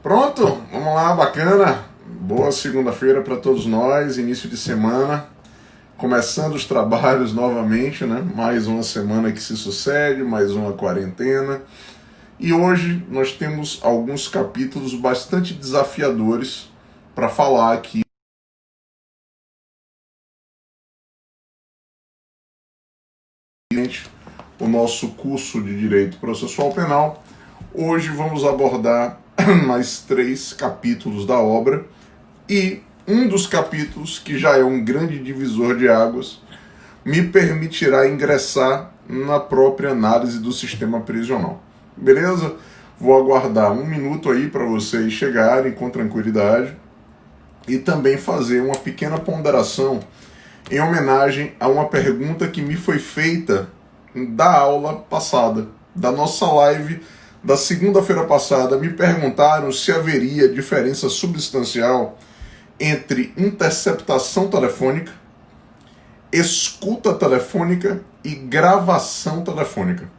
Pronto, vamos lá, bacana. Boa segunda-feira para todos nós, início de semana, começando os trabalhos novamente, né? Mais uma semana que se sucede, mais uma quarentena. E hoje nós temos alguns capítulos bastante desafiadores para falar aqui. O nosso curso de Direito Processual Penal. Hoje vamos abordar mais 3 capítulos da obra e um dos capítulos, que já é um grande divisor de águas, me permitirá ingressar na própria análise do sistema prisional. Beleza? Vou aguardar um minuto aí para vocês chegarem com tranquilidade e também fazer uma pequena ponderação em homenagem a uma pergunta que me foi feita da aula passada, da nossa live da segunda-feira passada. Me perguntaram se haveria diferença substancial entre interceptação telefônica, escuta telefônica e gravação telefônica.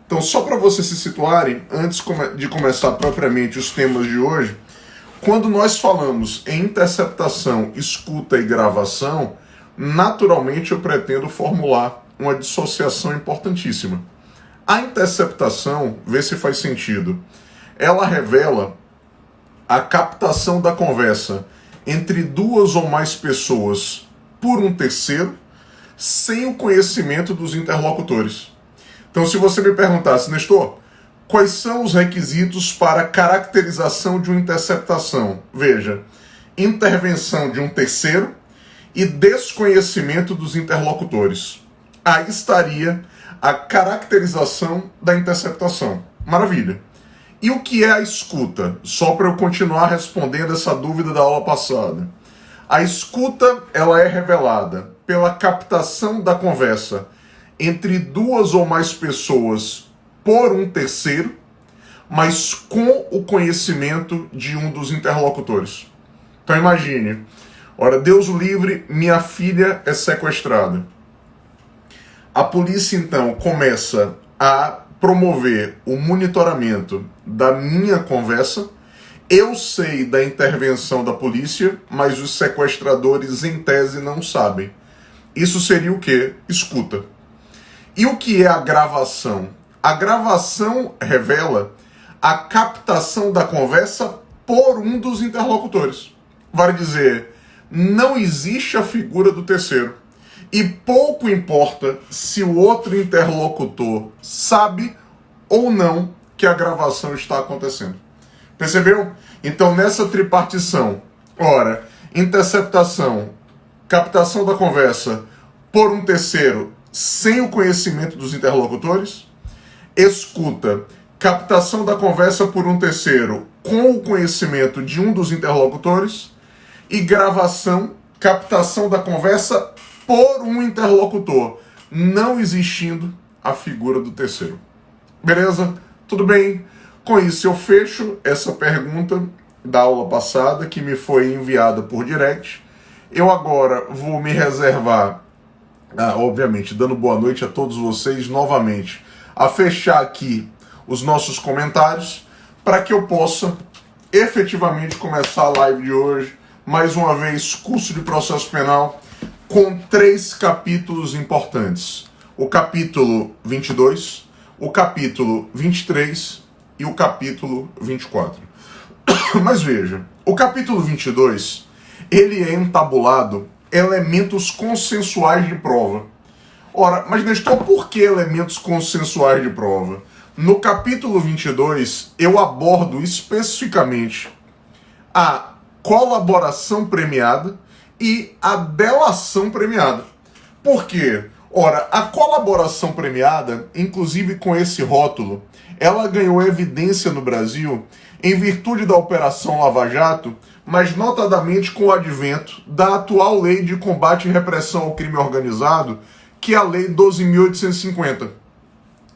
Então, só para vocês se situarem, antes de começar propriamente os temas de hoje, quando nós falamos em interceptação, escuta e gravação, naturalmente eu pretendo formular uma dissociação importantíssima. A interceptação, vê se faz sentido, ela revela a captação da conversa entre 2 ou mais pessoas por um terceiro, sem o conhecimento dos interlocutores. Então, se você me perguntasse, Nestor, quais são os requisitos para a caracterização de uma interceptação? Veja, intervenção de um terceiro e desconhecimento dos interlocutores. Aí estaria a caracterização da interceptação. Maravilha. E o que é a escuta? Só para eu continuar respondendo essa dúvida da aula passada. A escuta, ela é revelada pela captação da conversa entre 2 ou mais pessoas por um terceiro, mas com o conhecimento de um dos interlocutores. Então imagine, ora, Deus o livre, minha filha é sequestrada. A polícia, então, começa a promover o monitoramento da minha conversa. Eu sei da intervenção da polícia, mas os sequestradores, em tese, não sabem. Isso seria o quê? Escuta. E o que é a gravação? A gravação revela a captação da conversa por um dos interlocutores. Vale dizer, não existe a figura do terceiro. E pouco importa se o outro interlocutor sabe ou não que a gravação está acontecendo. Percebeu? Então, nessa tripartição, ora, interceptação, captação da conversa por um terceiro sem o conhecimento dos interlocutores, escuta, captação da conversa por um terceiro com o conhecimento de um dos interlocutores, e gravação, captação da conversa por um interlocutor, não existindo a figura do terceiro. Beleza? Tudo bem? Com isso eu fecho essa pergunta da aula passada, que me foi enviada por direct. Eu agora vou me reservar, obviamente, dando boa noite a todos vocês novamente, a fechar aqui os nossos comentários, para que eu possa efetivamente começar a live de hoje, mais uma vez, curso de processo penal, com 3 capítulos importantes. O capítulo 22, o capítulo 23 e o capítulo 24. Mas veja, o capítulo 22, ele é entabulado elementos consensuais de prova. Ora, mas Nestor, por que elementos consensuais de prova? No capítulo 22, eu abordo especificamente a colaboração premiada e a delação premiada. Por quê? Ora, a colaboração premiada, inclusive com esse rótulo, ela ganhou evidência no Brasil em virtude da Operação Lava Jato, mas notadamente com o advento da atual Lei de Combate e Repressão ao Crime Organizado, que é a Lei 12.850.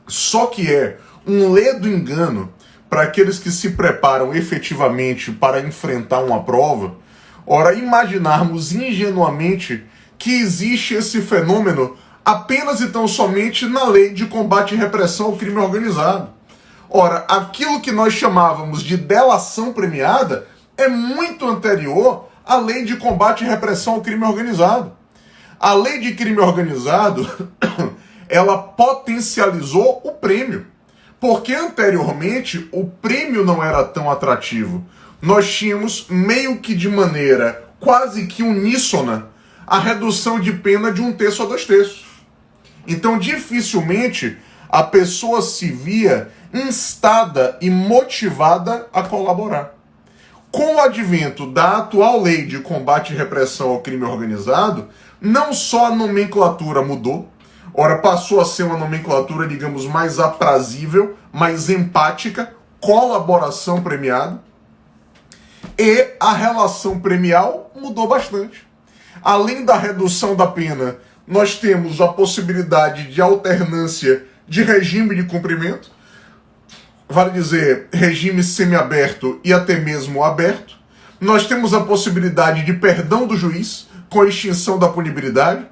Só que é um ledo engano para aqueles que se preparam efetivamente para enfrentar uma prova. Ora, imaginarmos ingenuamente que existe esse fenômeno apenas e tão somente na Lei de Combate e Repressão ao Crime Organizado. Ora, aquilo que nós chamávamos de delação premiada é muito anterior à Lei de Combate e Repressão ao Crime Organizado. A Lei de Crime Organizado, ela potencializou o prêmio, porque anteriormente o prêmio não era tão atrativo. Nós tínhamos meio que de maneira quase que uníssona a redução de pena de 1/3 a 2/3. Então dificilmente a pessoa se via instada e motivada a colaborar. Com o advento da atual Lei de Combate e Repressão ao Crime Organizado, não só a nomenclatura mudou, ora passou a ser uma nomenclatura, digamos, mais aprazível, mais empática, colaboração premiada, e a relação premial mudou bastante. Além da redução da pena, nós temos a possibilidade de alternância de regime de cumprimento, vale dizer, regime semiaberto e até mesmo aberto. Nós temos a possibilidade de perdão do juiz com extinção da punibilidade.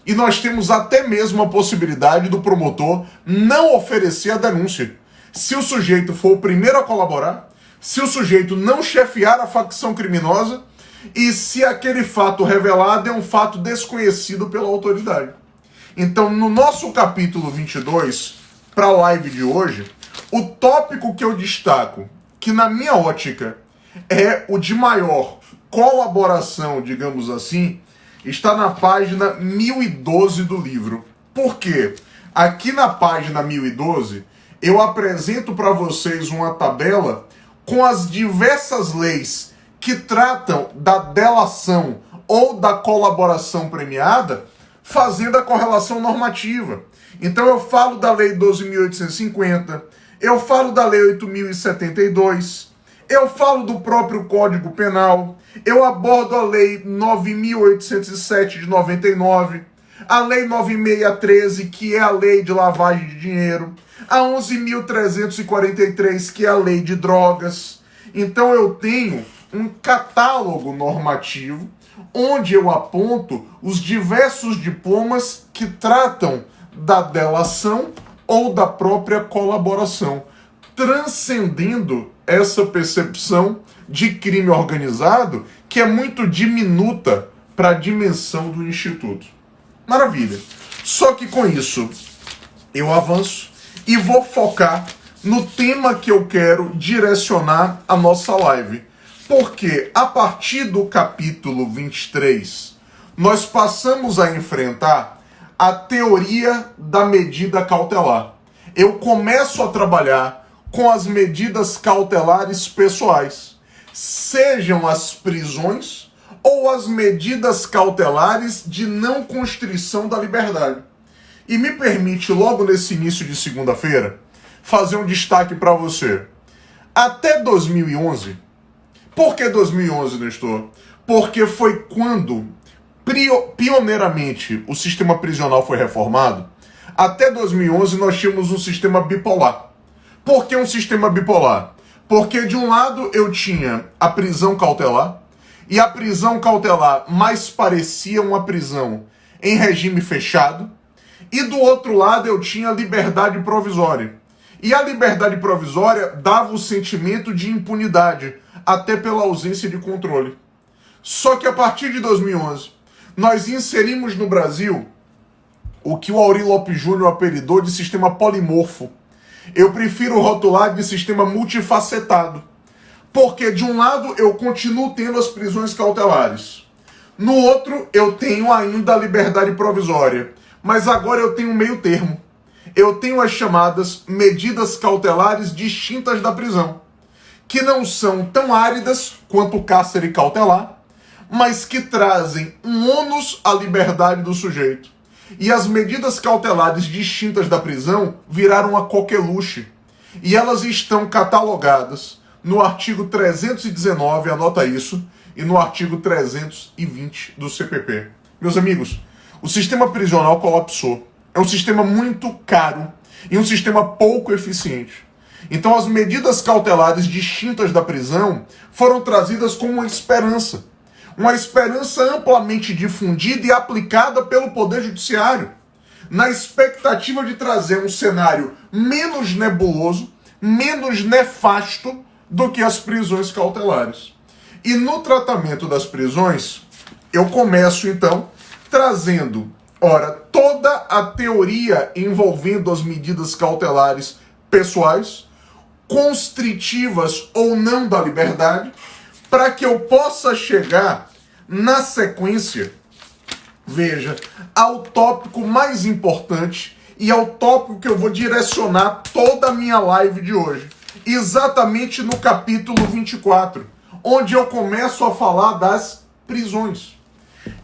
E nós temos até mesmo a possibilidade do promotor não oferecer a denúncia. Se o sujeito for o primeiro a colaborar, se o sujeito não chefiar a facção criminosa e se aquele fato revelado é um fato desconhecido pela autoridade. Então, no nosso capítulo 22, para a live de hoje, o tópico que eu destaco, que na minha ótica é o de maior colaboração, digamos assim, está na página 1012 do livro. Por quê? Aqui na página 1012, eu apresento para vocês uma tabela com as diversas leis que tratam da delação ou da colaboração premiada, fazendo a correlação normativa. Então eu falo da Lei 12.850, eu falo da Lei 8.072, eu falo do próprio Código Penal, eu abordo a Lei 9.807 de 99, a Lei 9.613, que é a Lei de Lavagem de Dinheiro, a 11.343, que é a Lei de Drogas. Então eu tenho um catálogo normativo onde eu aponto os diversos diplomas que tratam da delação ou da própria colaboração, transcendendo essa percepção de crime organizado que é muito diminuta para a dimensão do Instituto. Maravilha. Só que com isso eu avanço e vou focar no tema que eu quero direcionar a nossa live. Porque a partir do capítulo 23, nós passamos a enfrentar a teoria da medida cautelar. Eu começo a trabalhar com as medidas cautelares pessoais, sejam as prisões ou as medidas cautelares de não constrição da liberdade. E me permite, logo nesse início de segunda-feira, fazer um destaque para você. Até 2011, por que 2011, Nestor? Porque foi quando, pioneiramente, o sistema prisional foi reformado. Até 2011 nós tínhamos um sistema bipolar. Por que um sistema bipolar? Porque de um lado eu tinha a prisão cautelar, e a prisão cautelar mais parecia uma prisão em regime fechado, e do outro lado eu tinha a liberdade provisória. E a liberdade provisória dava o sentimento de impunidade, até pela ausência de controle. Só que a partir de 2011, nós inserimos no Brasil o que o Aury Lopes Júnior apelidou de sistema polimorfo. Eu prefiro rotular de sistema multifacetado. Porque de um lado eu continuo tendo as prisões cautelares. No outro eu tenho ainda a liberdade provisória. Mas agora eu tenho um meio termo. Eu tenho as chamadas medidas cautelares distintas da prisão, que não são tão áridas quanto o cárcere cautelar, mas que trazem um ônus à liberdade do sujeito. E as medidas cautelares distintas da prisão viraram a coqueluche. E elas estão catalogadas no artigo 319, anota isso, e no artigo 320 do CPP. Meus amigos, o sistema prisional colapsou. É um sistema muito caro e um sistema pouco eficiente. Então as medidas cautelares distintas da prisão foram trazidas como uma esperança amplamente difundida e aplicada pelo Poder Judiciário, na expectativa de trazer um cenário menos nebuloso, menos nefasto do que as prisões cautelares. E no tratamento das prisões, eu começo então trazendo, ora, toda a teoria envolvendo as medidas cautelares pessoais, constritivas ou não da liberdade, para que eu possa chegar na sequência, veja, ao tópico mais importante e ao tópico que eu vou direcionar toda a minha live de hoje, exatamente no capítulo 24, onde eu começo a falar das prisões.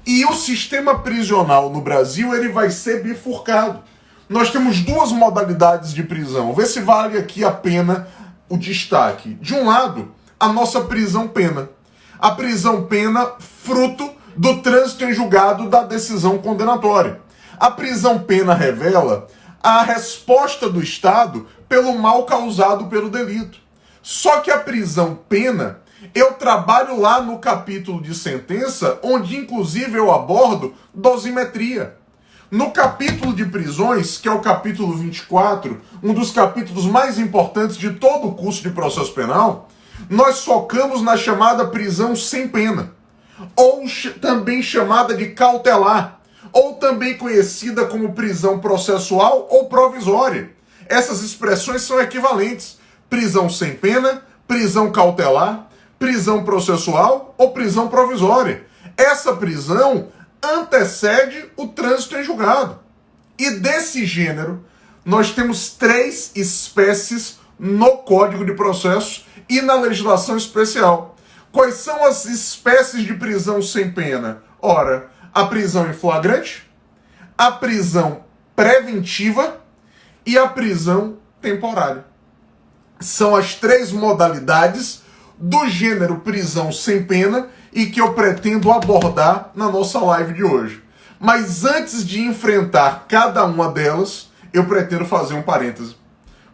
E o sistema prisional no Brasil, ele vai ser bifurcado. Nós temos duas modalidades de prisão. Vê se vale aqui a pena o destaque. De um lado, a nossa prisão-pena. A prisão-pena fruto do trânsito em julgado da decisão condenatória. A prisão-pena revela a resposta do Estado pelo mal causado pelo delito. Só que a prisão-pena, eu trabalho lá no capítulo de sentença, onde inclusive eu abordo dosimetria. No capítulo de prisões, que é o capítulo 24, um dos capítulos mais importantes de todo o curso de processo penal, nós focamos na chamada prisão sem pena, ou também chamada de cautelar, ou também conhecida como prisão processual ou provisória. Essas expressões são equivalentes: prisão sem pena, prisão cautelar, prisão processual ou prisão provisória. Essa prisão antecede o trânsito em julgado. E desse gênero, nós temos 3 espécies no Código de Processo e na legislação especial. Quais são as espécies de prisão sem pena? Ora, a prisão em flagrante, a prisão preventiva e a prisão temporária. São as 3 modalidades do gênero prisão sem pena e que eu pretendo abordar na nossa live de hoje. Mas antes de enfrentar cada uma delas, eu pretendo fazer um parêntese.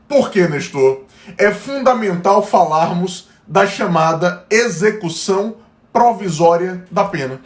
Por que, Nestor? É fundamental falarmos da chamada execução provisória da pena.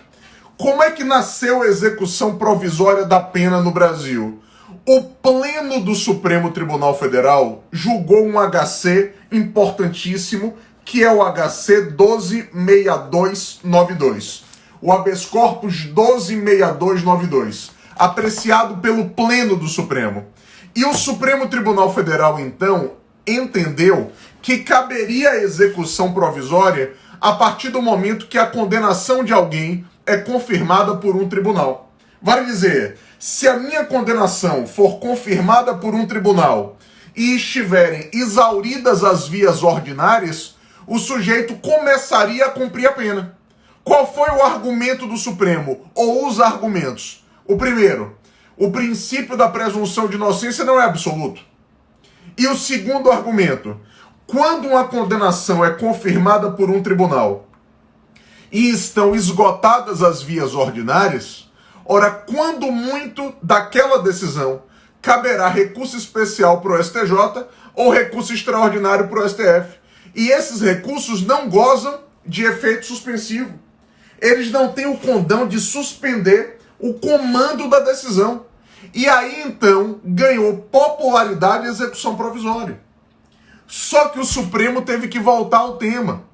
Como é que nasceu a execução provisória da pena no Brasil? O Pleno do Supremo Tribunal Federal julgou um HC importantíssimo, que é o HC 126292. O habeas corpus 126292, apreciado pelo Pleno do Supremo. E o Supremo Tribunal Federal, então, entendeu que caberia a execução provisória a partir do momento que a condenação de alguém é confirmada por um tribunal. Vale dizer, se a minha condenação for confirmada por um tribunal e estiverem exauridas as vias ordinárias, o sujeito começaria a cumprir a pena. Qual foi o argumento do Supremo? Ou os argumentos? O primeiro, o princípio da presunção de inocência não é absoluto. E o segundo argumento, quando uma condenação é confirmada por um tribunal e estão esgotadas as vias ordinárias, ora, quando muito daquela decisão caberá recurso especial para o STJ ou recurso extraordinário para o STF. E esses recursos não gozam de efeito suspensivo. Eles não têm o condão de suspender o comando da decisão. E aí, então, ganhou popularidade a execução provisória. Só que o Supremo teve que voltar ao tema.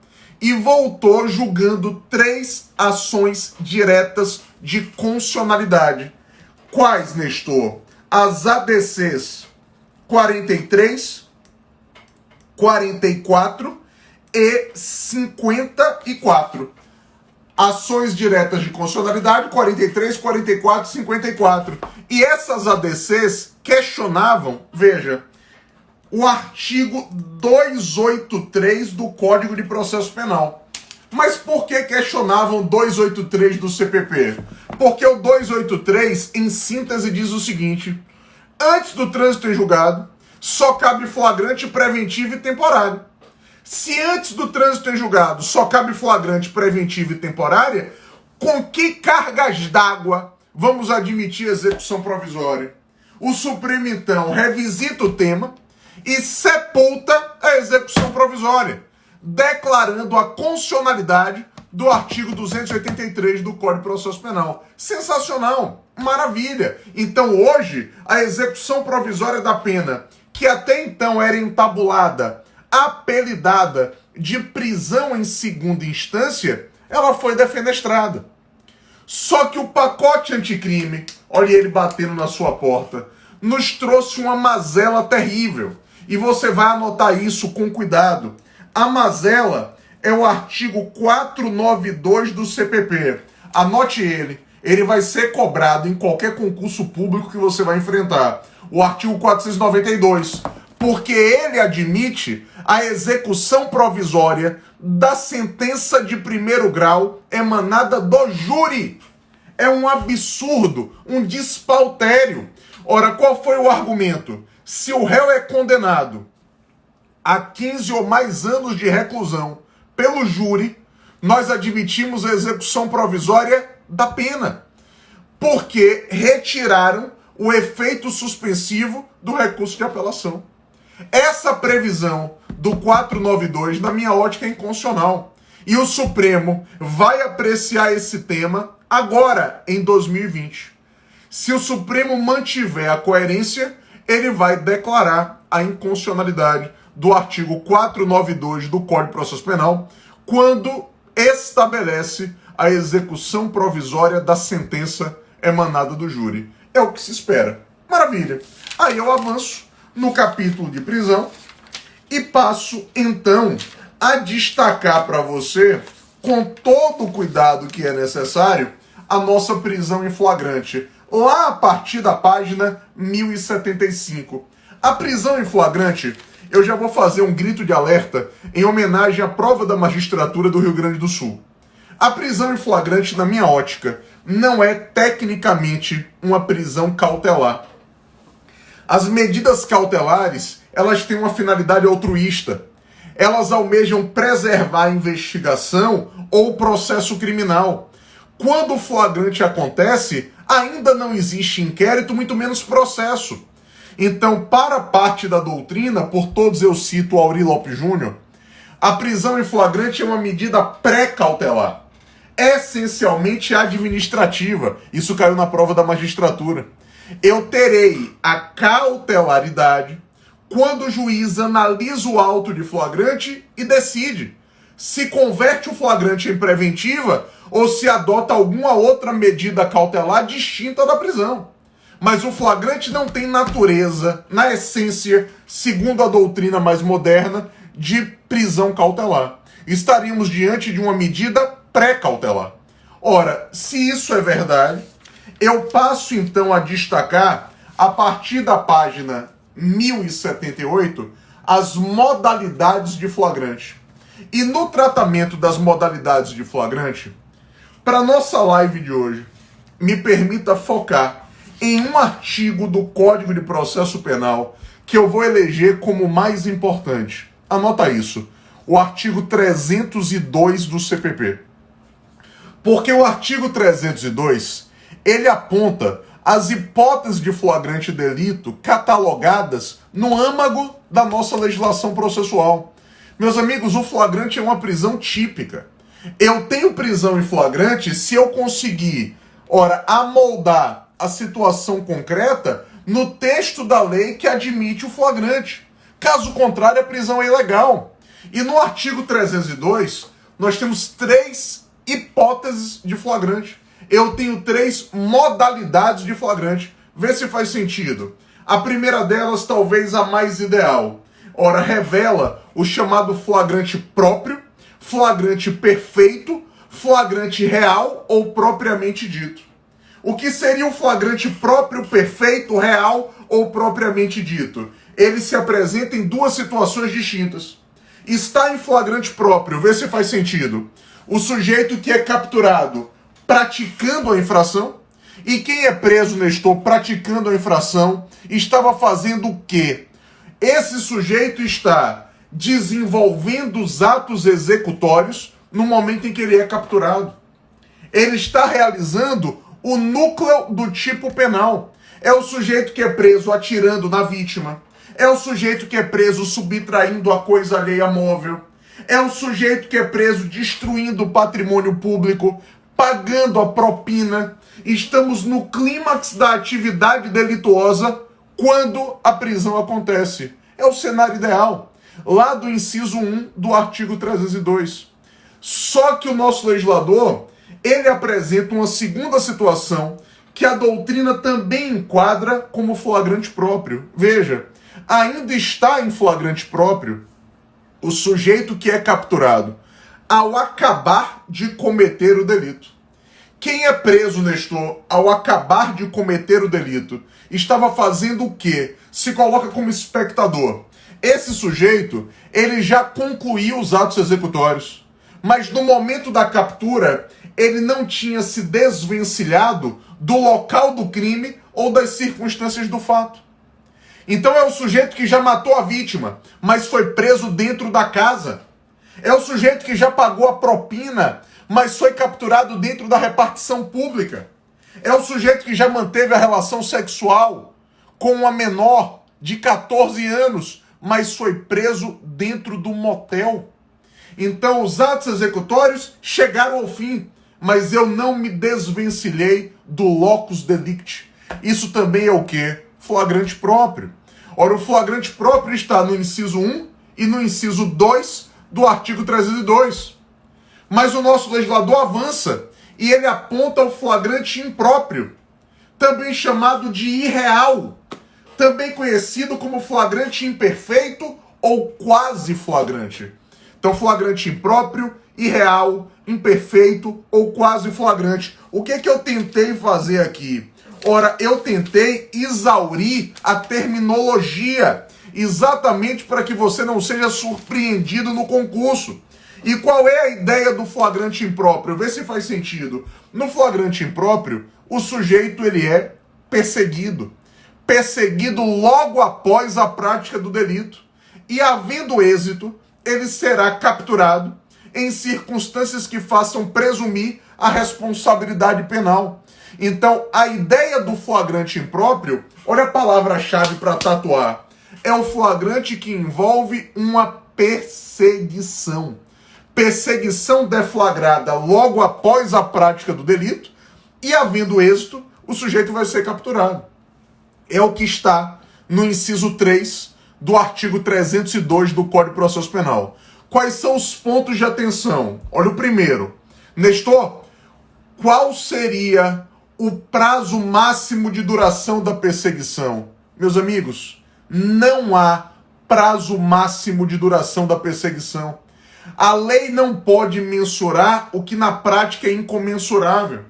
E voltou julgando 3 ações diretas de constitucionalidade. Quais, Nestor? As ADCs 43, 44 e 54. Ações diretas de constitucionalidade 43, 44 e 54. E essas ADCs questionavam, veja, o artigo 283 do Código de Processo Penal. Mas por que questionavam 283 do CPP? Porque o 283, em síntese, diz o seguinte: antes do trânsito em julgado, só cabe flagrante, preventivo e temporário. Se antes do trânsito em julgado só cabe flagrante, preventivo e temporária, com que cargas d'água vamos admitir execução provisória? O Supremo, então, revisita o tema e sepulta a execução provisória, declarando a constitucionalidade do artigo 283 do Código de Processo Penal. Sensacional, maravilha. Então hoje, a execução provisória da pena, que até então era entabulada, apelidada de prisão em segunda instância, ela foi defenestrada. Só que o pacote anticrime, olha ele batendo na sua porta, nos trouxe uma mazela terrível. E você vai anotar isso com cuidado. A mazela é o artigo 492 do CPP. Anote ele. Ele vai ser cobrado em qualquer concurso público que você vai enfrentar. O artigo 492. Porque ele admite a execução provisória da sentença de primeiro grau emanada do júri. É um absurdo, um despautério. Ora, qual foi o argumento? Se o réu é condenado a 15 ou mais anos de reclusão pelo júri, nós admitimos a execução provisória da pena, porque retiraram o efeito suspensivo do recurso de apelação. Essa previsão do 492, na minha ótica, é inconstitucional. E o Supremo vai apreciar esse tema agora, em 2020. Se o Supremo mantiver a coerência, ele vai declarar a inconstitucionalidade do artigo 492 do Código de Processo Penal, quando estabelece a execução provisória da sentença emanada do júri. É o que se espera. Maravilha. Aí eu avanço no capítulo de prisão e passo, então, a destacar para você, com todo o cuidado que é necessário, a nossa prisão em flagrante, lá a partir da página 1075. A prisão em flagrante, eu já vou fazer um grito de alerta em homenagem à prova da magistratura do Rio Grande do Sul. A prisão em flagrante, na minha ótica, não é tecnicamente uma prisão cautelar. As medidas cautelares, elas têm uma finalidade altruísta. Elas almejam preservar a investigação ou o processo criminal. Quando o flagrante acontece, ainda não existe inquérito, muito menos processo. Então, para parte da doutrina, por todos eu cito o Aurí Lopes Júnior, a prisão em flagrante é uma medida pré-cautelar, essencialmente administrativa. Isso caiu na prova da magistratura. Eu terei a cautelaridade quando o juiz analisa o auto de flagrante e decide se converte o flagrante em preventiva ou se adota alguma outra medida cautelar distinta da prisão. Mas o flagrante não tem natureza, na essência, segundo a doutrina mais moderna, de prisão cautelar. Estaríamos diante de uma medida pré-cautelar. Ora, se isso é verdade, eu passo então a destacar, a partir da página 1078, as modalidades de flagrante. E no tratamento das modalidades de flagrante, para nossa live de hoje, me permita focar em um artigo do Código de Processo Penal que eu vou eleger como mais importante. Anota isso. O artigo 302 do CPP. Porque o artigo 302, ele aponta as hipóteses de flagrante delito catalogadas no âmago da nossa legislação processual. Meus amigos, o flagrante é uma prisão típica. Eu tenho prisão em flagrante se eu conseguir, amoldar a situação concreta no texto da lei que admite o flagrante. Caso contrário, a prisão é ilegal. E no artigo 302, nós temos 3 hipóteses de flagrante. Eu tenho 3 modalidades de flagrante. Vê se faz sentido. A primeira delas, talvez a mais ideal. Revela o chamado flagrante próprio, flagrante perfeito, flagrante real ou propriamente dito. O que seria o flagrante próprio, perfeito, real ou propriamente dito? Ele se apresenta em 2 situações distintas. Está em flagrante próprio, vê se faz sentido. O sujeito que é capturado praticando a infração, e quem é preso, Nestor, praticando a infração, estava fazendo o quê? Esse sujeito está desenvolvendo os atos executórios no momento em que ele é capturado. Ele está realizando o núcleo do tipo penal. É o sujeito que é preso atirando na vítima. É o sujeito que é preso subtraindo a coisa alheia móvel. É o sujeito que é preso destruindo o patrimônio público, pagando a propina. Estamos no clímax da atividade delituosa quando a prisão acontece. É o cenário ideal, lá do inciso 1 do artigo 302. Só que o nosso legislador, ele apresenta uma segunda situação que a doutrina também enquadra como flagrante próprio. Veja, ainda está em flagrante próprio o sujeito que é capturado ao acabar de cometer o delito. Quem é preso, Nestor, ao acabar de cometer o delito, estava fazendo o quê? Se coloca como espectador. Esse sujeito, ele já concluiu os atos executórios, mas no momento da captura, ele não tinha se desvencilhado do local do crime ou das circunstâncias do fato. Então é o sujeito que já matou a vítima, mas foi preso dentro da casa. É o sujeito que já pagou a propina, mas foi capturado dentro da repartição pública. É o sujeito que já manteve a relação sexual com uma menor de 14 anos, mas foi preso dentro do motel. Então os atos executórios chegaram ao fim, mas eu não me desvencilhei do locus delicti. Isso também é o quê? Flagrante próprio. Ora, o flagrante próprio está no inciso 1 e no inciso 2 do artigo 302. Mas o nosso legislador avança e ele aponta o flagrante impróprio, também chamado de irreal, também conhecido como flagrante imperfeito ou quase flagrante. Então, flagrante impróprio, irreal, imperfeito ou quase flagrante. O que eu tentei fazer aqui? Ora, eu tentei exaurir a terminologia, exatamente para que você não seja surpreendido no concurso. E qual é a ideia do flagrante impróprio? Vê se faz sentido. No flagrante impróprio, o sujeito ele é perseguido. Perseguido logo após a prática do delito. E havendo êxito, ele será capturado em circunstâncias que façam presumir a responsabilidade penal. Então, a ideia do flagrante impróprio, olha a palavra-chave para tatuar, é o flagrante que envolve uma perseguição. Perseguição deflagrada logo após a prática do delito e, havendo êxito, o sujeito vai ser capturado. É o que está no inciso 3 do artigo 302 do Código de Processo Penal. Quais são os pontos de atenção? Olha o primeiro. Nestor, qual seria o prazo máximo de duração da perseguição? Meus amigos, não há prazo máximo de duração da perseguição. A lei não pode mensurar o que na prática é incomensurável.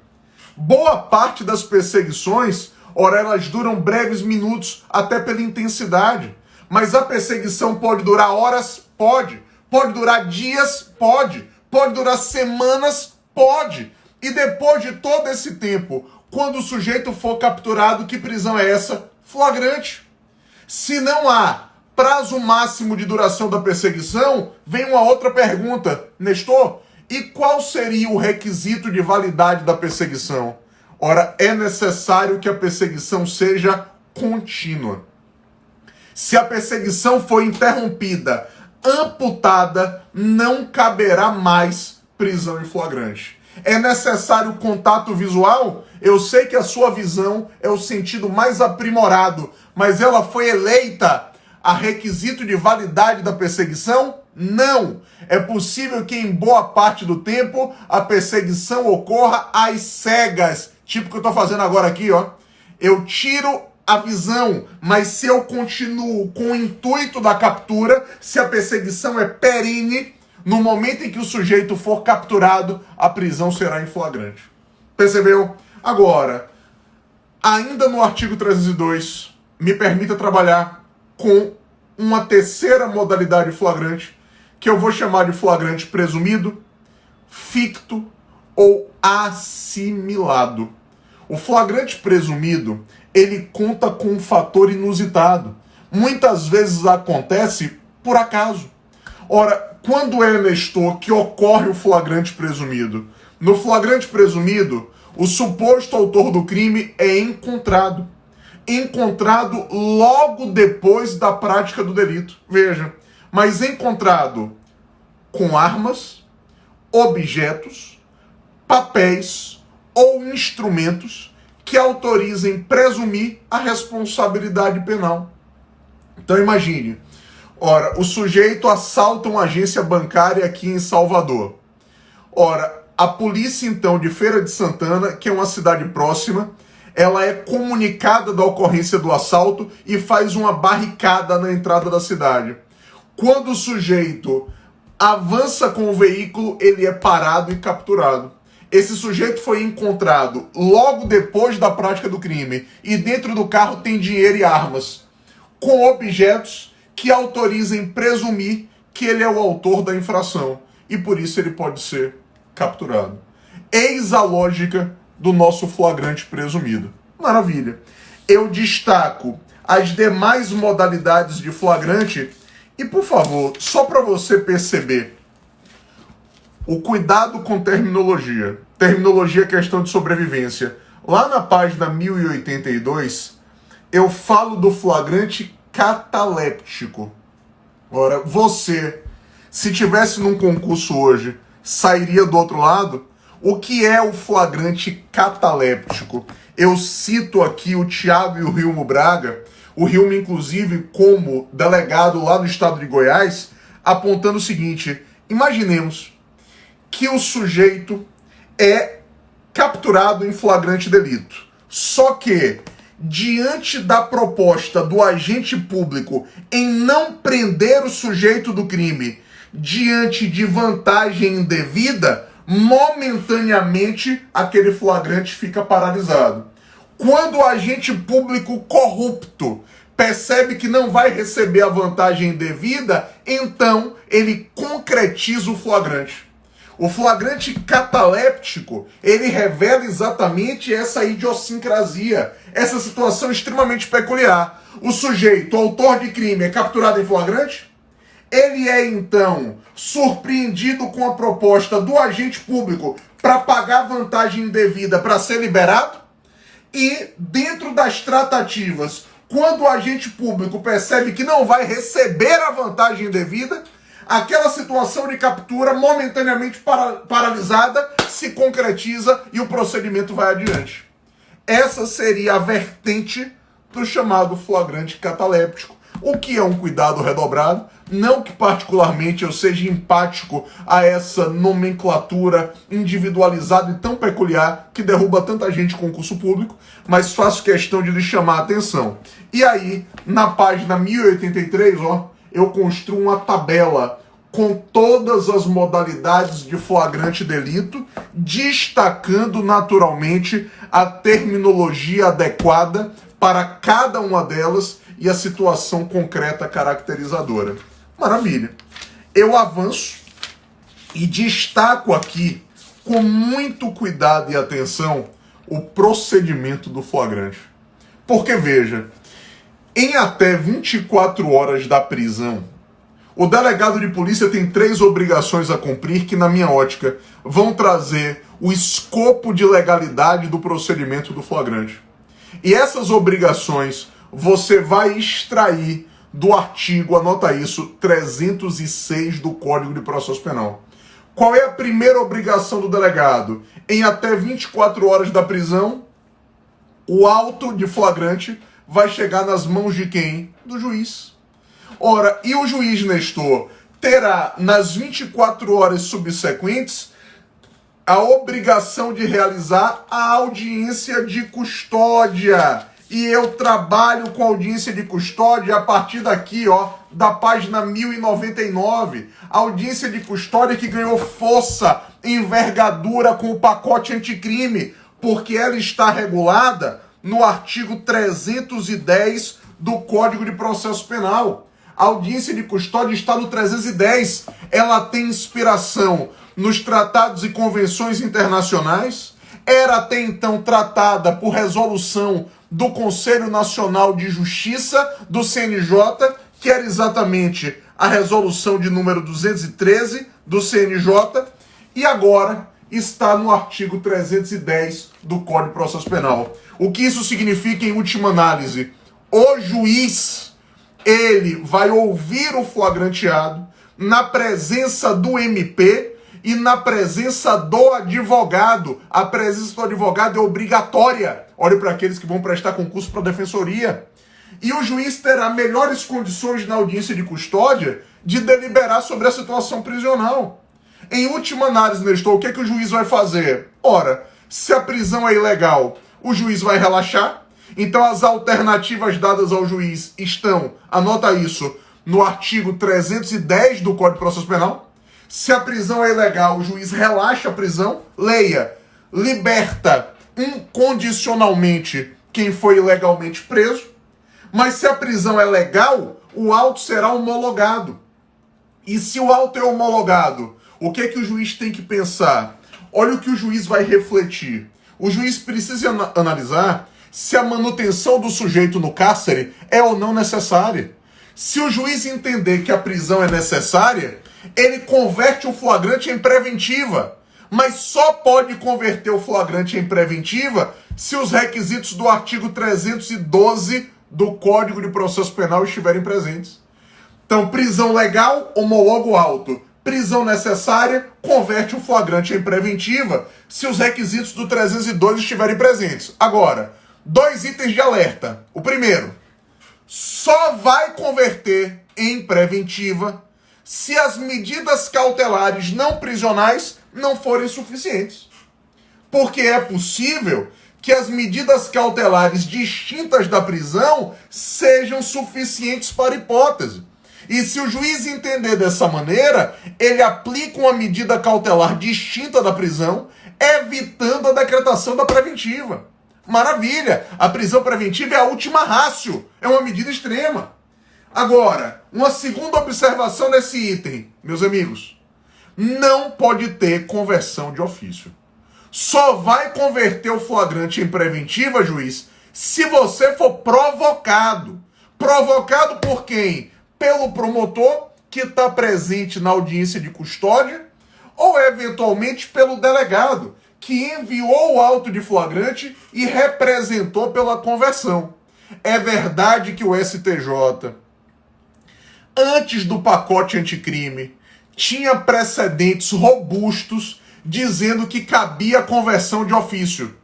Boa parte das perseguições, ora, elas duram breves minutos, até pela intensidade. Mas a perseguição pode durar horas? Pode. Pode durar dias? Pode. Pode durar semanas? Pode. E depois de todo esse tempo, quando o sujeito for capturado, que prisão é essa? Flagrante. Se não há prazo máximo de duração da perseguição, vem uma outra pergunta. Nestor, e qual seria o requisito de validade da perseguição? Ora, é necessário que a perseguição seja contínua. Se a perseguição for interrompida, amputada, não caberá mais prisão em flagrante. É necessário contato visual? Eu sei que a sua visão é o sentido mais aprimorado, mas ela foi eleita a requisito de validade da perseguição? Não! É possível que em boa parte do tempo a perseguição ocorra às cegas. Tipo o que eu estou fazendo agora aqui, ó. Eu tiro a visão, mas se eu continuo com o intuito da captura, se a perseguição é perene, no momento em que o sujeito for capturado, a prisão será em flagrante. Percebeu? Agora, ainda no artigo 302, me permita trabalhar com uma terceira modalidade flagrante, que eu vou chamar de flagrante presumido, ficto ou assimilado. O flagrante presumido, ele conta com um fator inusitado. Muitas vezes acontece por acaso. Ora, quando é, Nestor, que ocorre o flagrante presumido? No flagrante presumido, o suposto autor do crime é encontrado. Encontrado logo depois da prática do delito. Veja, mas encontrado com armas, objetos, papéis ou instrumentos que autorizem presumir a responsabilidade penal. Então imagine, ora, o sujeito assalta uma agência bancária aqui em Salvador. Ora, a polícia então de Feira de Santana, que é uma cidade próxima, ela é comunicada da ocorrência do assalto e faz uma barricada na entrada da cidade. Quando o sujeito avança com o veículo, ele é parado e capturado. Esse sujeito foi encontrado logo depois da prática do crime e dentro do carro tem dinheiro e armas, com objetos que autorizem presumir que ele é o autor da infração e por isso ele pode ser capturado. Eis a lógica do nosso flagrante presumido. Maravilha. Eu destaco as demais modalidades de flagrante e, por favor, só para você perceber o cuidado com terminologia. Terminologia é questão de sobrevivência. Lá na página 1082, eu falo do flagrante cataléptico. Ora, você, se tivesse num concurso hoje, sairia do outro lado? O que é o flagrante cataléptico? Eu cito aqui o Thiago e o Rilmo Braga, o Rilmo, inclusive, como delegado lá no estado de Goiás, apontando o seguinte: imaginemos que o sujeito é capturado em flagrante delito. Só que, diante da proposta do agente público em não prender o sujeito do crime diante de vantagem indevida, momentaneamente aquele flagrante fica paralisado. Quando o agente público corrupto percebe que não vai receber a vantagem indevida, então ele concretiza o flagrante. O flagrante cataléptico, ele revela exatamente essa idiosincrasia, essa situação extremamente peculiar. O sujeito, o autor de crime, é capturado em flagrante? Ele é, então, surpreendido com a proposta do agente público para pagar vantagem indevida para ser liberado? E, dentro das tratativas, quando o agente público percebe que não vai receber a vantagem indevida, aquela situação de captura momentaneamente paralisada se concretiza e o procedimento vai adiante. Essa seria a vertente do chamado flagrante cataléptico, o que é um cuidado redobrado. Não que particularmente eu seja empático a essa nomenclatura individualizada e tão peculiar que derruba tanta gente em concurso público, mas faço questão de lhe chamar a atenção. E aí, na página 1083, eu construo uma tabela com todas as modalidades de flagrante delito, destacando naturalmente a terminologia adequada para cada uma delas e a situação concreta caracterizadora. Maravilha. Eu avanço e destaco aqui, com muito cuidado e atenção, o procedimento do flagrante. Porque, veja, em até 24 horas da prisão, o delegado de polícia tem 3 obrigações a cumprir que, na minha ótica, vão trazer o escopo de legalidade do procedimento do flagrante. E essas obrigações você vai extrair do artigo, anota isso, 306 do Código de Processo Penal. Qual é a primeira obrigação do delegado? Em até 24 horas da prisão, o auto de flagrante vai chegar nas mãos de quem? Do juiz. Ora, e o juiz Nestor terá, nas 24 horas subsequentes, a obrigação de realizar a audiência de custódia. E eu trabalho com audiência de custódia a partir daqui, da página 1099. Audiência de custódia que ganhou força, envergadura com o pacote anticrime, porque ela está regulada no artigo 310 do Código de Processo Penal. A audiência de custódia está no 310. Ela tem inspiração nos tratados e convenções internacionais. Era até então tratada por resolução do Conselho Nacional de Justiça, do CNJ, que era exatamente a resolução de número 213 do CNJ, e agora está no artigo 310 do Código de Processo Penal. O que isso significa em última análise? O juiz, ele vai ouvir o flagranteado na presença do MP e na presença do advogado. A presença do advogado é obrigatória. Olhe para aqueles que vão prestar concurso para a defensoria. E o juiz terá melhores condições na audiência de custódia de deliberar sobre a situação prisional. Em última análise, Nestor, o que é que o juiz vai fazer? Ora, se a prisão é ilegal, o juiz vai relaxar. Então as alternativas dadas ao juiz estão, anota isso, no artigo 310 do Código de Processo Penal. Se a prisão é ilegal, o juiz relaxa a prisão. Leia, liberta incondicionalmente quem foi ilegalmente preso. Mas se a prisão é legal, o auto será homologado. E se o auto é homologado, o que é que o juiz tem que pensar? Olha o que o juiz vai refletir. O juiz precisa analisar se a manutenção do sujeito no cárcere é ou não necessária. Se o juiz entender que a prisão é necessária, ele converte o flagrante em preventiva. Mas só pode converter o flagrante em preventiva se os requisitos do artigo 312 do Código de Processo Penal estiverem presentes. Então, prisão legal, homologa o auto. Prisão necessária, converte o flagrante em preventiva se os requisitos do 312 estiverem presentes. Agora, 2 itens de alerta. O primeiro, só vai converter em preventiva se as medidas cautelares não prisionais não forem suficientes. Porque é possível que as medidas cautelares distintas da prisão sejam suficientes para a hipótese. E se o juiz entender dessa maneira, ele aplica uma medida cautelar distinta da prisão, evitando a decretação da preventiva. Maravilha! A prisão preventiva é a última ratio, é uma medida extrema. Agora, uma segunda observação nesse item, meus amigos, não pode ter conversão de ofício. Só vai converter o flagrante em preventiva, juiz, se você for provocado. Provocado por quem? Pelo promotor, que está presente na audiência de custódia, ou eventualmente pelo delegado, que enviou o auto de flagrante e representou pela conversão. É verdade que o STJ, antes do pacote anticrime, tinha precedentes robustos dizendo que cabia conversão de ofício,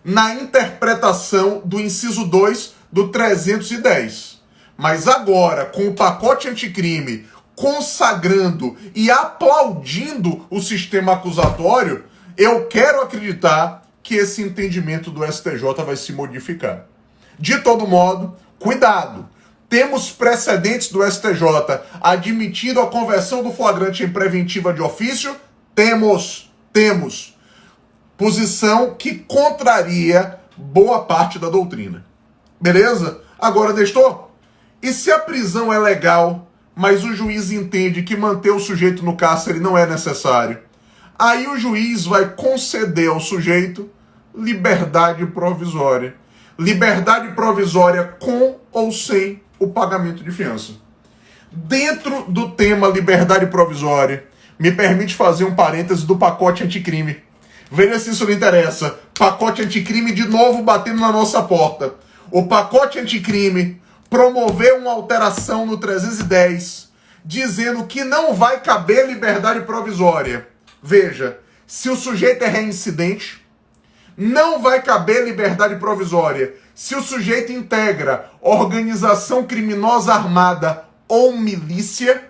na interpretação do inciso 2 do 310. Mas agora, com o pacote anticrime consagrando e aplaudindo o sistema acusatório, eu quero acreditar que esse entendimento do STJ vai se modificar. De todo modo, cuidado. Temos precedentes do STJ admitindo a conversão do flagrante em preventiva de ofício? Temos. Posição que contraria boa parte da doutrina. Beleza? Agora, Nestor, e se a prisão é legal, mas o juiz entende que manter o sujeito no cárcere não é necessário? Aí o juiz vai conceder ao sujeito liberdade provisória. Liberdade provisória com ou sem o pagamento de fiança. Dentro do tema liberdade provisória, me permite fazer um parêntese do pacote anticrime. Veja se isso lhe interessa. Pacote anticrime de novo batendo na nossa porta. O pacote anticrime promoveu uma alteração no 310, dizendo que não vai caber liberdade provisória. Veja, se o sujeito é reincidente, não vai caber liberdade provisória. Se o sujeito integra organização criminosa armada ou milícia,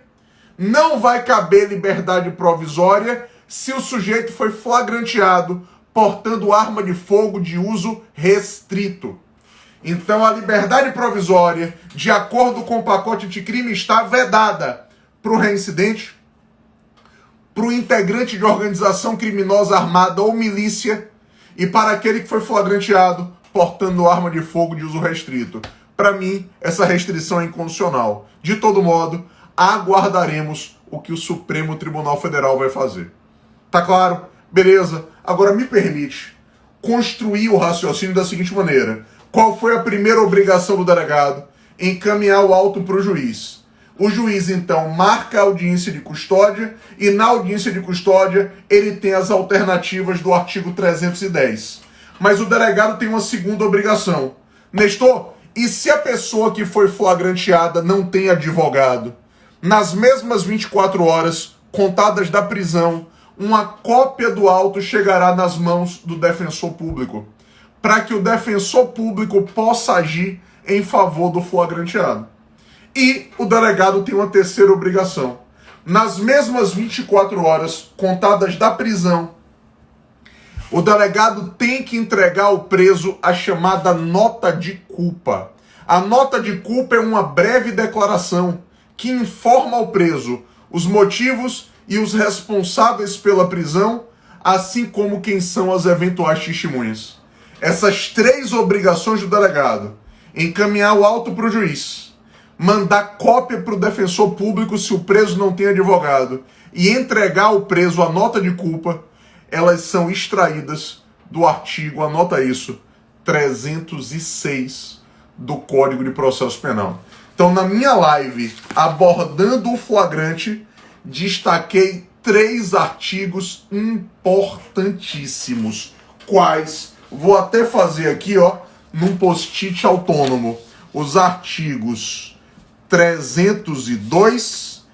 não vai caber liberdade provisória se o sujeito foi flagranteado portando arma de fogo de uso restrito. Então a liberdade provisória, de acordo com o pacote anticrime, está vedada para o reincidente, para o integrante de organização criminosa armada ou milícia e para aquele que foi flagranteado portando arma de fogo de uso restrito. Para mim, essa restrição é inconstitucional. De todo modo, aguardaremos o que o Supremo Tribunal Federal vai fazer. Tá claro? Beleza. Agora me permite construir o raciocínio da seguinte maneira. Qual foi a primeira obrigação do delegado? Encaminhar o auto para o juiz. O juiz, então, marca a audiência de custódia e na audiência de custódia ele tem as alternativas do artigo 310. Mas o delegado tem uma segunda obrigação. Nestor, e se a pessoa que foi flagranteada não tem advogado? Nas mesmas 24 horas contadas da prisão, uma cópia do auto chegará nas mãos do defensor público, para que o defensor público possa agir em favor do flagranteado. E o delegado tem uma terceira obrigação. Nas mesmas 24 horas contadas da prisão, o delegado tem que entregar ao preso a chamada nota de culpa. A nota de culpa é uma breve declaração que informa ao preso os motivos e os responsáveis pela prisão, assim como quem são as eventuais testemunhas. Essas três obrigações do delegado: encaminhar o auto para o juiz, mandar cópia para o defensor público se o preso não tem advogado e entregar ao preso a nota de culpa, elas são extraídas do artigo, anota isso, 306 do Código de Processo Penal. Então, na minha live, abordando o flagrante, destaquei 3 artigos importantíssimos. Quais? Vou até fazer aqui, ó, num post-it autônomo. Os artigos 302,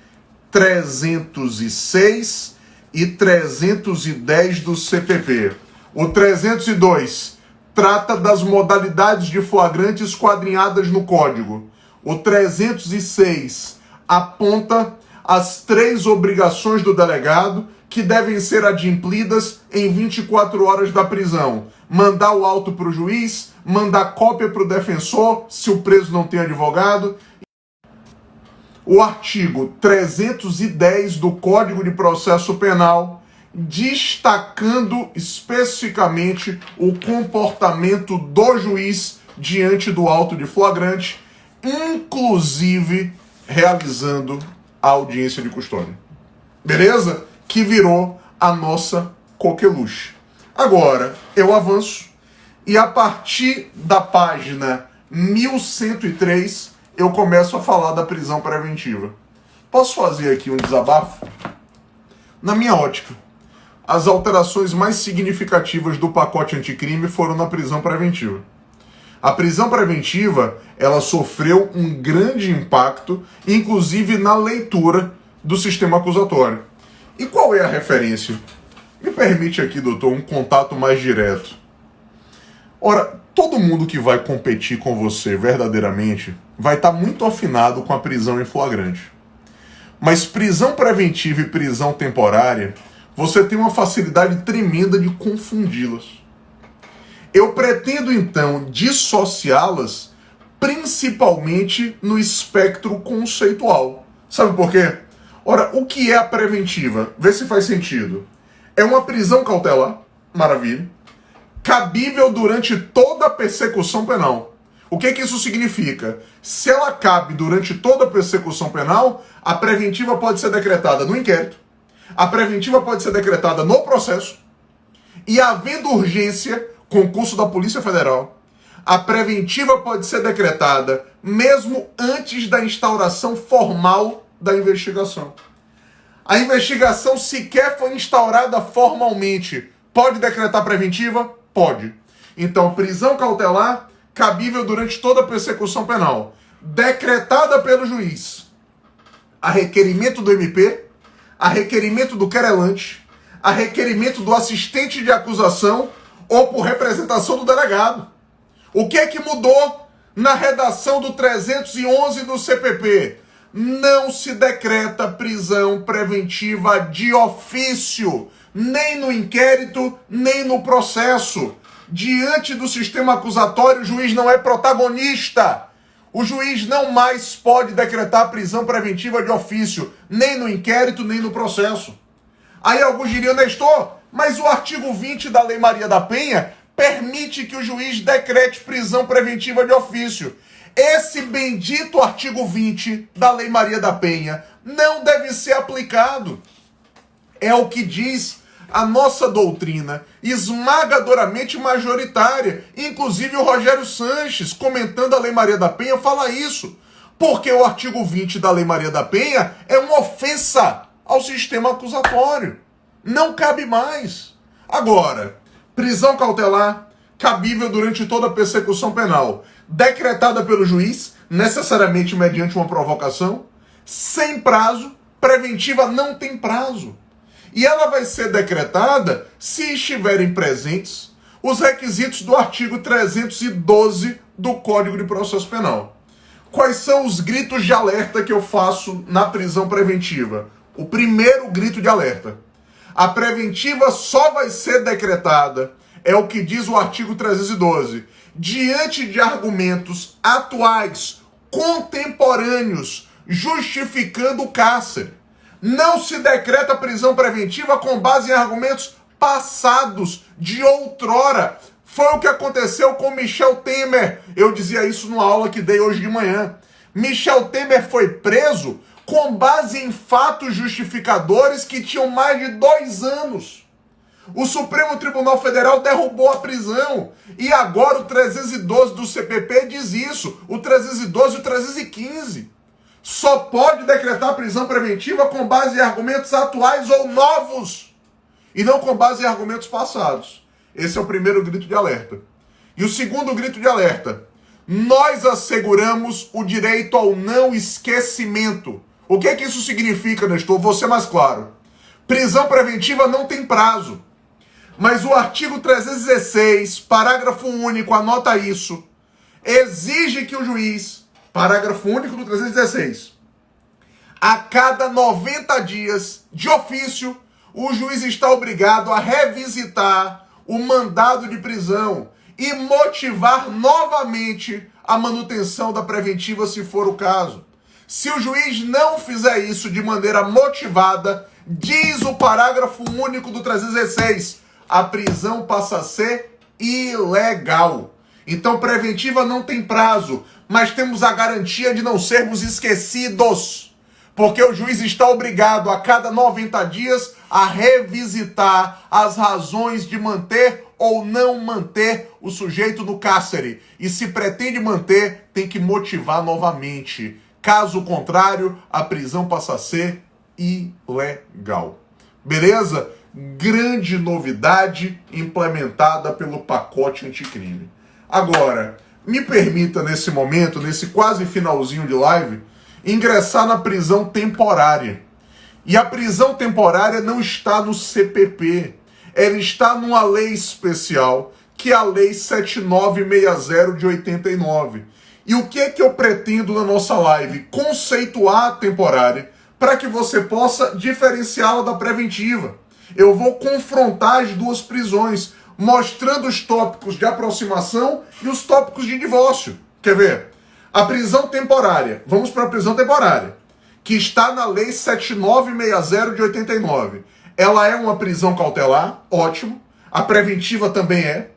306 e 310 do CPP. O 302 trata das modalidades de flagrante esquadrinhadas no Código. O 306 aponta as 3 obrigações do delegado que devem ser adimplidas em 24 horas da prisão. Mandar o auto para o juiz, mandar cópia para o defensor, se o preso não tem advogado. O artigo 310 do Código de Processo Penal, destacando especificamente o comportamento do juiz diante do auto de flagrante, inclusive realizando a audiência de custódia. Beleza? Que virou a nossa coqueluche. Agora, eu avanço e a partir da página 1103 eu começo a falar da prisão preventiva. Posso fazer aqui um desabafo? Na minha ótica, as alterações mais significativas do pacote anticrime foram na prisão preventiva. A prisão preventiva, ela sofreu um grande impacto, inclusive na leitura do sistema acusatório. E qual é a referência? Me permite aqui, doutor, um contato mais direto. Ora, todo mundo que vai competir com você verdadeiramente vai estar muito afinado com a prisão em flagrante. Mas prisão preventiva e prisão temporária, você tem uma facilidade tremenda de confundi-las. Eu pretendo, então, dissociá-las principalmente no espectro conceitual. Sabe por quê? Ora, o que é a preventiva? Vê se faz sentido. É uma prisão cautelar, maravilha, cabível durante toda a persecução penal. O que isso significa? Se ela cabe durante toda a persecução penal, a preventiva pode ser decretada no inquérito, a preventiva pode ser decretada no processo, e havendo urgência, concurso da Polícia Federal, a preventiva pode ser decretada mesmo antes da instauração formal da investigação. A investigação sequer foi instaurada formalmente. Pode decretar preventiva? Pode. Então, prisão cautelar, cabível durante toda a persecução penal, decretada pelo juiz, a requerimento do MP, a requerimento do querelante, a requerimento do assistente de acusação ou por representação do delegado. O que é que mudou na redação do 311 do CPP? Não se decreta prisão preventiva de ofício, nem no inquérito, nem no processo. Diante do sistema acusatório, o juiz não é protagonista. O juiz não mais pode decretar prisão preventiva de ofício, nem no inquérito, nem no processo. Aí alguns diriam, Nestor, mas o artigo 20 da Lei Maria da Penha permite que o juiz decrete prisão preventiva de ofício. Esse bendito artigo 20 da Lei Maria da Penha não deve ser aplicado. É o que diz a nossa doutrina, esmagadoramente majoritária. Inclusive o Rogério Sanches, comentando a Lei Maria da Penha, fala isso. Porque o artigo 20 da Lei Maria da Penha é uma ofensa ao sistema acusatório. Não cabe mais. Agora, prisão cautelar, cabível durante toda a persecução penal, decretada pelo juiz, necessariamente mediante uma provocação, sem prazo, preventiva não tem prazo. E ela vai ser decretada se estiverem presentes os requisitos do artigo 312 do Código de Processo Penal. Quais são os gritos de alerta que eu faço na prisão preventiva? O primeiro grito de alerta: a preventiva só vai ser decretada, é o que diz o artigo 312, diante de argumentos atuais, contemporâneos, justificando o cárcere. Não se decreta prisão preventiva com base em argumentos passados, de outrora. Foi o que aconteceu com Michel Temer. Eu dizia isso numa aula que dei hoje de manhã. Michel Temer foi preso com base em fatos justificadores que tinham mais de 2 anos. O Supremo Tribunal Federal derrubou a prisão. E agora o 312 do CPP diz isso. O 312 e o 315. Só pode decretar prisão preventiva com base em argumentos atuais ou novos. E não com base em argumentos passados. Esse é o primeiro grito de alerta. E o segundo grito de alerta: nós asseguramos o direito ao não esquecimento. O que é que isso significa, Nestor? Vou ser mais claro. Prisão preventiva não tem prazo. Mas o artigo 316, parágrafo único, anota isso, exige que o juiz, parágrafo único do 316, a cada 90 dias, de ofício, o juiz está obrigado a revisitar o mandado de prisão e motivar novamente a manutenção da preventiva, se for o caso. Se o juiz não fizer isso de maneira motivada, diz o parágrafo único do 316, a prisão passa a ser ilegal. Então, preventiva não tem prazo, mas temos a garantia de não sermos esquecidos, porque o juiz está obrigado a cada 90 dias a revisitar as razões de manter ou não manter o sujeito no cárcere. E se pretende manter, tem que motivar novamente. Caso contrário, a prisão passa a ser ilegal. Beleza? Grande novidade implementada pelo pacote anticrime. Agora, me permita nesse momento, nesse quase finalzinho de live, ingressar na prisão temporária. E a prisão temporária não está no CPP, ela está numa lei especial, que é a Lei 7960 de 89. E o que é que eu pretendo na nossa live? Conceituar a temporária para que você possa diferenciá-la da preventiva. Eu vou confrontar as duas prisões, mostrando os tópicos de aproximação e os tópicos de divórcio. Quer ver? A prisão temporária, vamos para a prisão temporária, que está na Lei 7960 de 89. Ela é uma prisão cautelar, ótimo. A preventiva também é.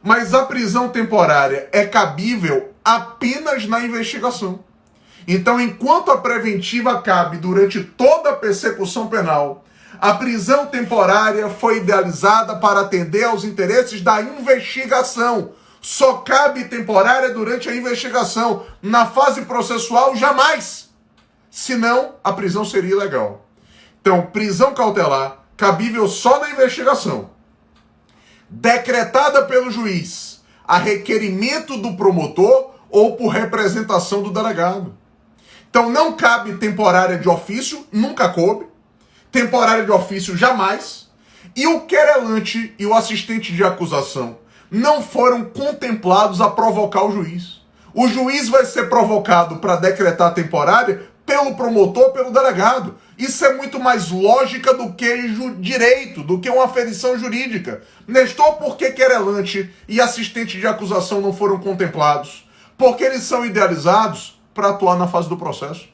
Mas a prisão temporária é cabível apenas na investigação. Então, enquanto a preventiva cabe durante toda a persecução penal, a prisão temporária foi idealizada para atender aos interesses da investigação. Só cabe temporária durante a investigação. Na fase processual, jamais. Senão, a prisão seria ilegal. Então, prisão cautelar, cabível só na investigação. Decretada pelo juiz, a requerimento do promotor ou por representação do delegado. Então, não cabe temporária de ofício, nunca coube. Temporária de ofício, jamais. E o querelante e o assistente de acusação não foram contemplados a provocar o juiz. O juiz vai ser provocado para decretar temporária pelo promotor, pelo delegado. Isso é muito mais lógica do que direito, do que uma aferição jurídica. Nestor, por que querelante e assistente de acusação não foram contemplados? Porque eles são idealizados para atuar na fase do processo.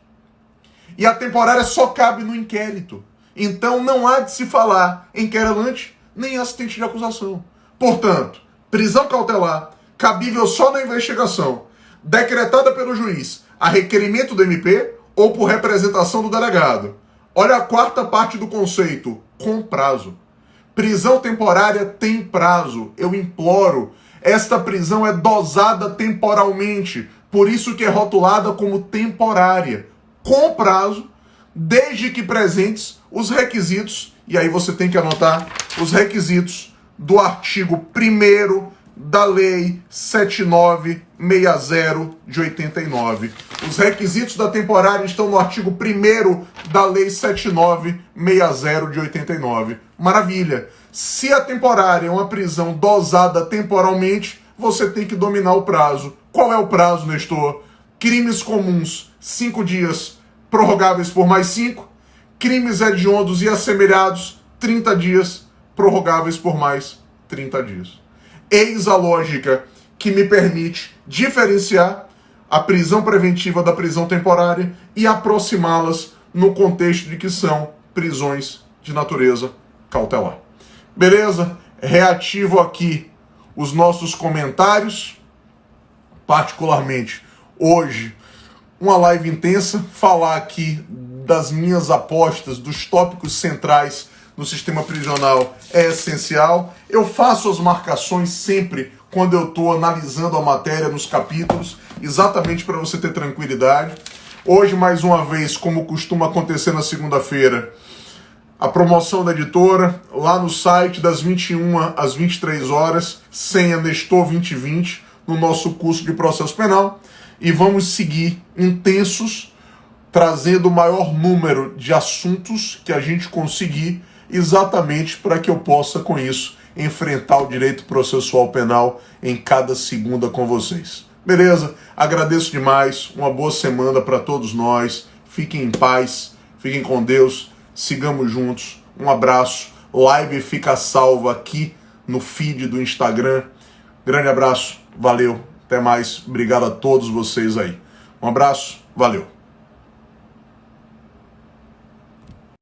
E a temporária só cabe no inquérito. Então não há de se falar em querelante nem assistente de acusação. Portanto, prisão cautelar, cabível só na investigação, decretada pelo juiz a requerimento do MP ou por representação do delegado. Olha a quarta parte do conceito, com prazo. Prisão temporária tem prazo, eu imploro. Esta prisão é dosada temporalmente, por isso que é rotulada como temporária, com prazo, desde que presentes os requisitos, e aí você tem que anotar os requisitos do artigo 1º da Lei 7960 de 89. Os requisitos da temporária estão no artigo 1º da Lei 7960 de 89. Maravilha! Se a temporária é uma prisão dosada temporalmente, você tem que dominar o prazo. Qual é o prazo, Nestor? Crimes comuns, 5 dias, prorrogáveis por mais 5. Crimes hediondos e assemelhados, 30 dias, prorrogáveis por mais 30 dias. Eis a lógica que me permite diferenciar a prisão preventiva da prisão temporária e aproximá-las no contexto de que são prisões de natureza cautelar. Beleza? Reativo aqui os nossos comentários, particularmente hoje, uma live intensa, falar aqui das minhas apostas, dos tópicos centrais no sistema prisional é essencial. Eu faço as marcações sempre quando eu estou analisando a matéria nos capítulos, exatamente para você ter tranquilidade. Hoje, mais uma vez, como costuma acontecer na segunda-feira, a promoção da editora, lá no site, das 21 às 23 horas, senha Nestor 2020, no nosso curso de processo penal. E vamos seguir intensos, trazendo o maior número de assuntos que a gente conseguir, exatamente para que eu possa, com isso, enfrentar o direito processual penal em cada segunda com vocês. Beleza? Agradeço demais, uma boa semana para todos nós, fiquem em paz, fiquem com Deus, sigamos juntos, um abraço, live fica salva aqui no feed do Instagram, grande abraço, valeu, até mais, obrigado a todos vocês aí, um abraço, valeu.